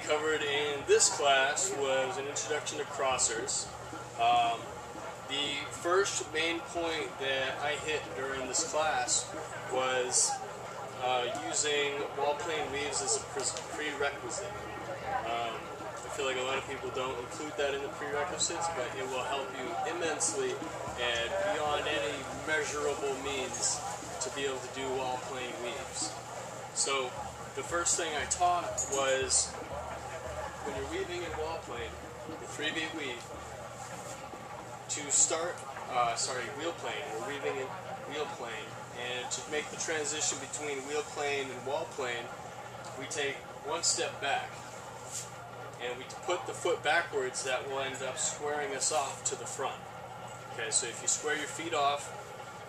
covered in this class was an introduction to crossers. The first main point that I hit during this class was using wall plane weaves as a prerequisite. I feel like a lot of people don't include that in the prerequisites, but it will help you immensely and beyond any measurable means to be able to do wall plane weaves. So the first thing I taught was when you're weaving in wall plane, the 3-beat weave, to start, wheel plane, we're weaving in wheel plane, and to make the transition between wheel plane and wall plane, we take one step back, and we put the foot backwards. That will end up squaring us off to the front. Okay, so if you square your feet off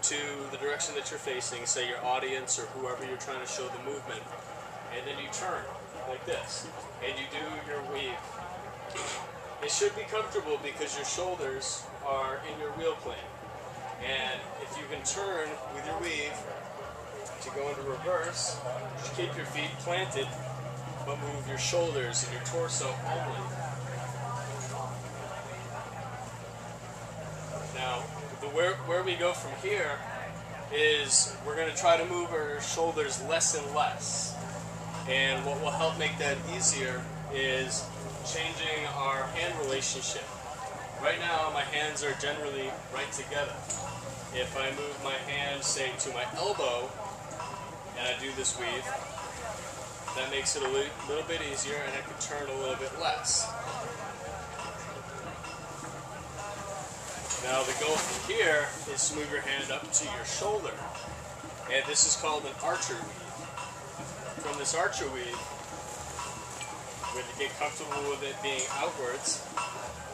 to the direction that you're facing, say your audience or whoever you're trying to show the movement, and then you turn like this, and you do your weave. It should be comfortable because your shoulders are in your wheel plane. And if you can turn with your weave to go into reverse, just keep your feet planted, but move your shoulders and your torso only. Now, where we go from here is we're going to try to move our shoulders less and less. And what will help make that easier is changing our hand relationship. Right now, my hands are generally right together. If I move my hand, say, to my elbow, and I do this weave, that makes it a little bit easier, and I can turn a little bit less. Now, the goal from here is to move your hand up to your shoulder, and this is called an archer weave. From this archer weave, we're going to get comfortable with it being outwards,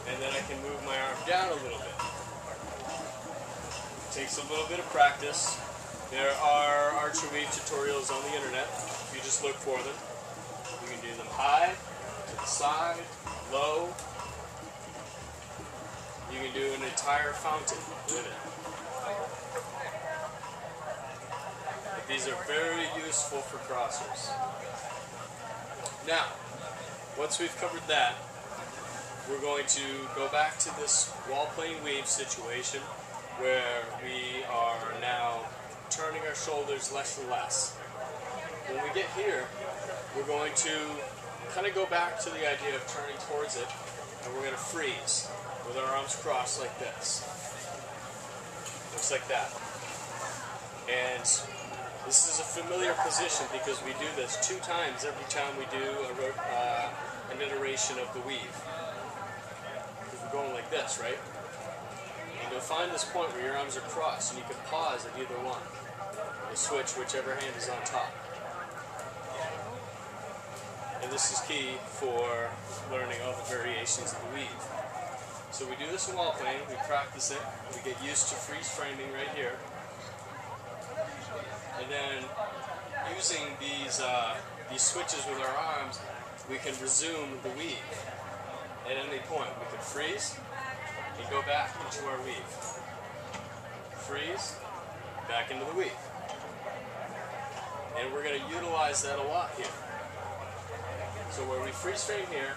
and then I can move my arm down a little bit. It takes a little bit of practice. There are archer weave tutorials on the internet. If you just look for them, you can do them high, to the side, low. You can do an entire fountain with it. But these are very useful for crossers. Now, once we've covered that, we're going to go back to this wall plane weave situation where we are now turning our shoulders less and less. When we get here, we're going to kind of go back to the idea of turning towards it, and we're going to freeze with our arms crossed like this. Looks like that. And this is a familiar position because we do this 2 times every time we do an iteration of the weave. Because we're going like this, right? And you'll find this point where your arms are crossed, and you can pause at either one. You'll switch whichever hand is on top. And this is key for learning all the variations of the weave. So we do this in wall plane, we practice it, we get used to freeze framing right here. And then using these switches with our arms, we can resume the weave at any point. We can freeze and go back into our weave. Freeze, back into the weave. And we're going to utilize that a lot here. So where we freeze frame here,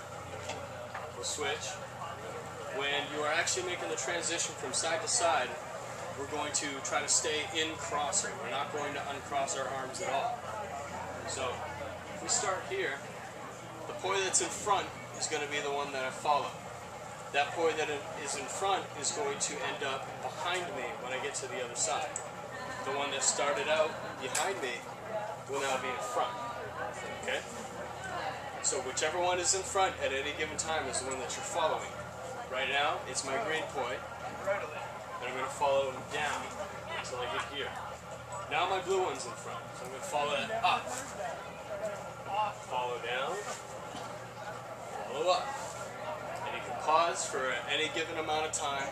we'll switch. When you are actually making the transition from side to side, we're going to try to stay in crosser. We're not going to uncross our arms at all. So if we start here, the poi that's in front is going to be the one that I follow. That poi that is in front is going to end up behind me when I get to the other side. The one that started out behind me will now be in front. Okay? So whichever one is in front at any given time is the one that you're following. Right now, it's my green poi, and I'm going to follow them down until I get here. Now my blue one's in front, so I'm going to follow that up. Follow down, follow up. And you can pause for any given amount of time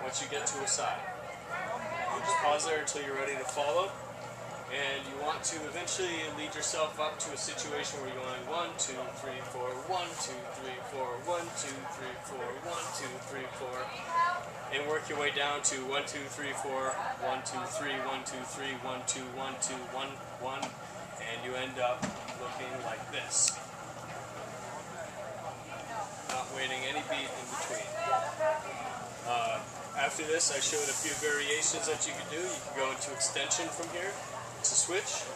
once you get to a side. You just pause there until you're ready to follow. And you want to eventually lead yourself up to a situation where you're going 1, 2, 3, 4, 1, 2, 3, 4, 1, 2, 3, 4, 1, 2, 3, 4, and work your way down to 1, 2, 3, 4, 1, 2, 3, 1, 2, 3, 1, 2, 1, 2, 1, 1, and you end up looking like this. After this, I showed a few variations that you can do. You can go into extension from here to switch.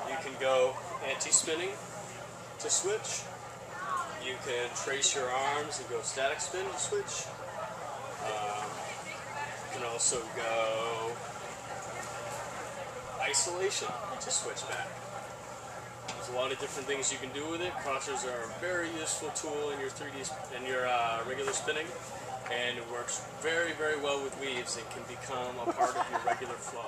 You can go anti-spinning to switch. You can trace your arms and go static spin to switch. You can also go isolation to switch back. There's a lot of different things you can do with it. Crossers are a very useful tool in your 3D and your regular spinning, and it works very, very well with weaves and can become a part of your regular flow.